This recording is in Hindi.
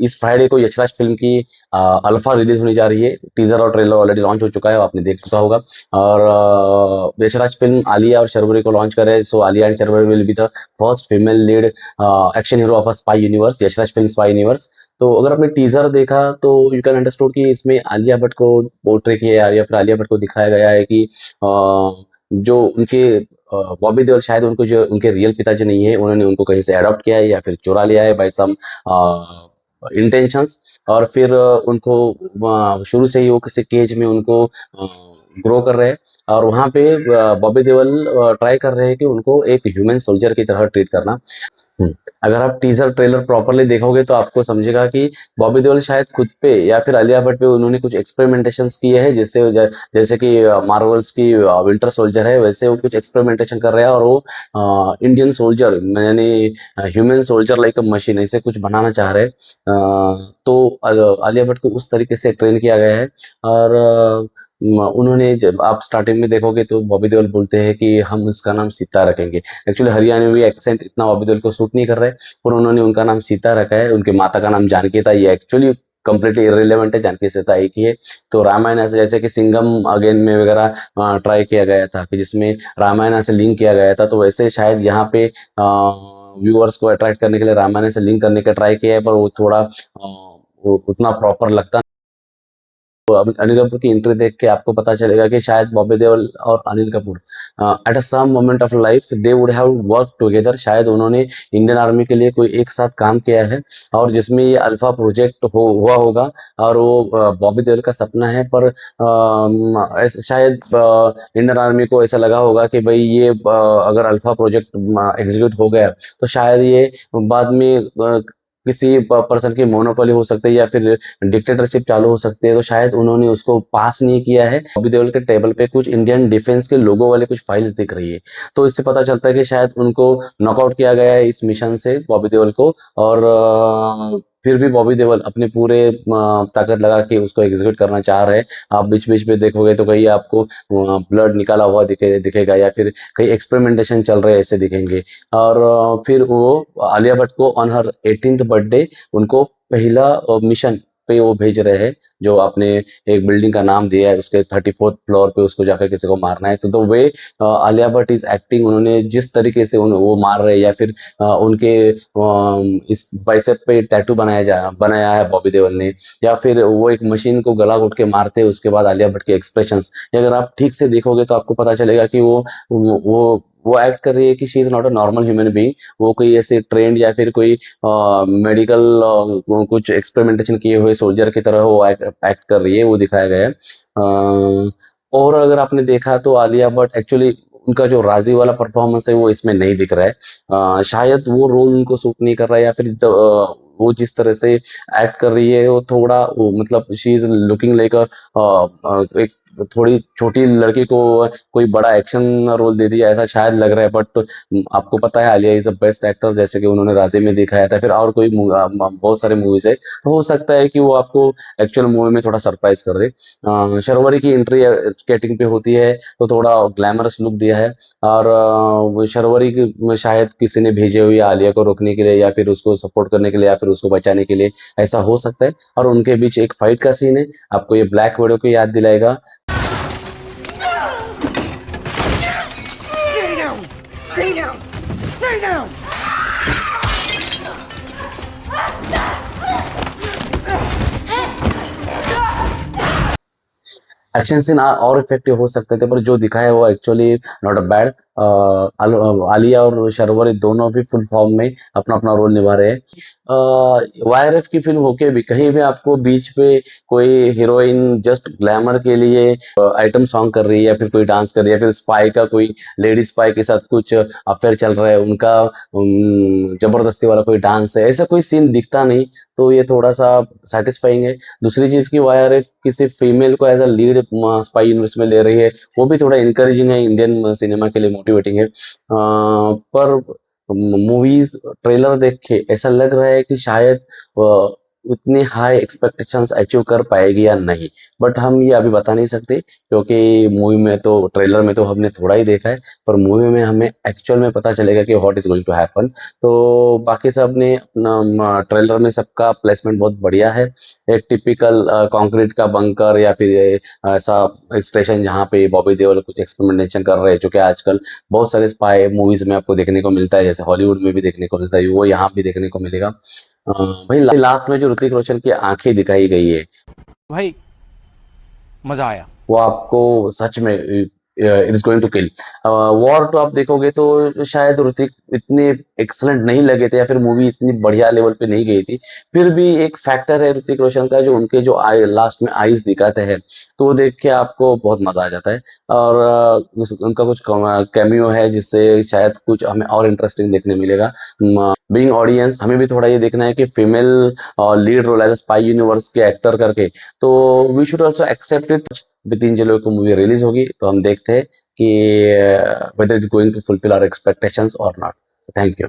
इस फ्राइडे को यशराज फिल्म की अल्फा रिलीज होने जा रही है। टीजर और ट्रेलर ऑलरेडी लॉन्च हो चुका है, आपने देख चुका होगा। और यशराज फिल्म आलिया और शर्वरी को लॉन्च कर रहे हैं। So Alia and Sharvari will be the first female lead action hero of a spy universe, Yash Raj film spy universe. तो अगर आपने टीजर देखा तो यू कैन अंडरस्टूड कि इसमें आलिया भट्ट को पोर्ट्रे किया है या फिर आलिया भट्ट को दिखाया गया है कि जो उनके बॉबी देओल शायद उनको, जो उनके रियल पिताजी नहीं है, उन्होंने उनको कहीं से अडॉप्ट किया है या फिर चुरा लिया है बाय सम इंटेंशंस। और फिर उनको शुरू से ही वो किसी केज में उनको ग्रो कर रहे हैं। और वहाँ पे बॉबी देओल ट्राई कर रहे हैं कि उनको एक ह्यूमन सोल्जर की तरह ट्रीट करना। हम्म, अगर आप टीजर ट्रेलर प्रॉपरली देखोगे तो आपको समझेगा कि बॉबी देओल शायद खुद पे या फिर आलिया भट्ट पे उन्होंने कुछ एक्सपेरिमेंटेशंस किए हैं, जैसे कि मार्वल्स की विंटर सोल्जर है, वैसे वो कुछ एक्सपेरिमेंटेशन कर रहे हैं और वो इंडियन सोल्जर यानी ह्यूमन सोल्जर लाइक अ मशीन ऐसे कुछ बनाना चाह रहे हैं। तो आलिया भट्ट को उस तरीके से ट्रेन किया गया है। और उन्होंने, जब आप स्टार्टिंग में देखोगे तो बॉबी देओल बोलते हैं कि हम उसका नाम सीता रखेंगे। एक्चुअली हरियाणवी एक्सेंट इतना बॉबी देओल को सूट नहीं कर रहा है, पर उन्होंने उनका नाम सीता रखा है। उनकी माता का नाम जानकी था, ये एक्चुअली कंप्लीटली इररिलेवेंट है, जानकी सीता एक ही है। तो रामायण ऐसे, जैसे कि सिंघम अगेन में वगैरह ट्राई किया गया था कि जिसमें रामायण से लिंक किया गया था, तो वैसे शायद यहाँ पे व्यूअर्स को अट्रैक्ट करने के लिए रामायण से लिंक करने का ट्राई किया है, पर वो थोड़ा वो उतना प्रॉपर लगता। तो अब अनिल कपूर की एंट्री देख के आपको पता चलेगा कि शायद बॉबी देओल और Anil Kapoor at a some moment of life they would have work together. शायद उन्होंने इंडियन आर्मी के लिए कोई एक साथ काम किया है और जिसमें ये अल्फा प्रोजेक्ट हुआ होगा। और वो बॉबी देओल का सपना है, पर ऐसे शायद इंडियन आर्मी को ऐसा लगा होगा कि भाई ये अगर अल्फा प्रोजेक्ट एग्जीक्यूट हो गया तो शायद ये बाद में किसी पर्सन की मोनोपोली हो सकती है या फिर डिक्टेटरशिप चालू हो सकती है। तो शायद उन्होंने उसको पास नहीं किया है। बॉबी देओल के टेबल पे कुछ इंडियन डिफेंस के लोगो वाले कुछ फाइल्स दिख रही है, तो इससे पता चलता है कि शायद उनको नॉकआउट किया गया है इस मिशन से, बॉबी देओल को। और फिर भी बॉबी देओल अपने पूरे ताकत लगा के उसको एग्जीक्यूट करना चाह रहे हैं। आप बीच बीच में देखोगे तो कहीं आपको ब्लड निकाला हुआ दिखेगा या फिर कहीं एक्सपेरिमेंटेशन चल रहे ऐसे दिखेंगे। और फिर वो आलिया भट्ट को ऑन हर 18th बर्थडे उनको पहला मिशन पे वो भेज रहे हैं, जो आपने एक बिल्डिंग का नाम दिया है, उसके 34th फ्लोर पे उसको जाकर किसी को मारना है। तो वे आलिया भट्ट इज एक्टिंग, उन्होंने जिस तरीके से वो मार रहे हैं या फिर उनके इस बाइसेप पे टैटू बनाया है बॉबी देओल ने, या फिर वो एक मशीन को गला घोट के मारते हैं, उसके बाद आलिया भट्ट के एक्सप्रेशंस अगर आप ठीक से देखोगे तो आपको पता चलेगा कि वो एक्ट कर रही है कि she is not a normal human being. वो कोई ऐसे ट्रेंड या फिर कोई मेडिकल कुछ एक्सपेरिमेंटेशन किए हुए सोल्जर की तरह वो एक्ट कर रही है, वो दिखाया गया है। और अगर आपने देखा तो आलिया भट्ट एक्चुअली, उनका जो राजी वाला परफॉर्मेंस है वो इसमें नहीं दिख रहा है। शायद वो रोल उनको सूट नहीं कर रहा है, या फिर वो जिस तरह से एक्ट कर रही है वो थोड़ा मतलब शी इज लुकिंग लाइक एक थोड़ी छोटी लड़की को कोई बड़ा एक्शन रोल दे दिया ऐसा शायद लग रहा है। बट आपको पता है Alia is a best actor, जैसे कि उन्होंने राजी में दिखाया था, फिर और कोई बहुत सारे मूवीज है, तो हो सकता है कि वो आपको एक्चुअल मूवी में थोड़ा सरप्राइज कर दे। शर्वरी की एंट्री स्केटिंग पे होती है तो थोड़ा ग्लैमरस लुक दिया है। और वो शर्वरी में शायद किसी ने भेजे हुए आलिया को रोकने के लिए या फिर उसको सपोर्ट करने के लिए या फिर उसको बचाने के लिए, ऐसा हो सकता है। और उनके बीच एक फाइट का सीन है, आपको ये ब्लैक विडो को याद दिलाएगा। Stay down! Stay down! Stay down! Action scene और इफेक्टिव हो सकते थे, पर जो दिखा है वो actually not a bad. Alia और शर्वरी दोनों भी फुल फॉर्म में अपना अपना रोल निभा रहे हैं। वाईआरएफ की फिल्म होके भी कहीं भी आपको बीच पे कोई हीरोइन जस्ट ग्लैमर के लिए आइटम सॉन्ग कर रही है या फिर कोई डांस कर रही है, या फिर स्पाई का कोई लेडी स्पाई के साथ कुछ अफेयर चल रहा है उनका, जबरदस्ती वाला कोई डांस है, ऐसा कोई सीन दिखता नहीं। तो ये थोड़ा सा सेटिस्फाइंग है। दूसरी चीज की वाईआरएफ किसी फीमेल को as a lead spy universe में ले रही है, वो भी थोड़ा इनकरेजिंग है, इंडियन सिनेमा के लिए मोटिवेटिंग है। पर मूवीज ट्रेलर देख के ऐसा लग रहा है कि शायद उतनी हाई एक्सपेक्टेशंस अचीव कर पाएगी या नहीं, बट हम ये अभी बता नहीं सकते क्योंकि मूवी में तो ट्रेलर में तो हमने थोड़ा ही देखा है, पर मूवी में हमें एक्चुअल में पता चलेगा कि what is going to happen. तो बाकी सब ने अपना ट्रेलर में सबका प्लेसमेंट बहुत बढ़िया है। एक टिपिकल कंक्रीट का बंकर या फिर ऐसा स्टेशन जहाँ पे बॉबी देओल कुछ एक्सपेरिमेंटेशन कर रहे हैं, जो कि आजकल बहुत सारे स्पाई मूवीज में आपको देखने को मिलता है, जैसे हॉलीवुड में भी देखने को मिलता है, वो यहाँ भी देखने को मिलेगा। भाई लास्ट में जो ऋतिक रोशन की आंखें दिखाई गई है, भाई मजा आया। वो आपको सच में it is going to kill. War तो आप देखोगे तो शायद ऋतिक इतने एक्सलेंट नहीं लगे थे या फिर मूवी इतनी बढ़िया लेवल पे नहीं गई थी, फिर भी एक फैक्टर है ऋतिक रोशन का, जो उनके जो आई लास्ट में आईज दिखाते हैं, तो वो देख के आपको बहुत मजा आ जाता है। और उनका कुछ कैमियो है जिससे शायद कुछ हमें और इंटरेस्टिंग देखने मिलेगा। बीइंग ऑडियंस हमें भी थोड़ा ये देखना है कि female lead role as spy universe के एक्टर करके, तो we should also accept it. 3 जुलाई को मूवी रिलीज होगी, तो हम देखते हैं कि whether is going to fulfil our expectations और नॉट। Thank you.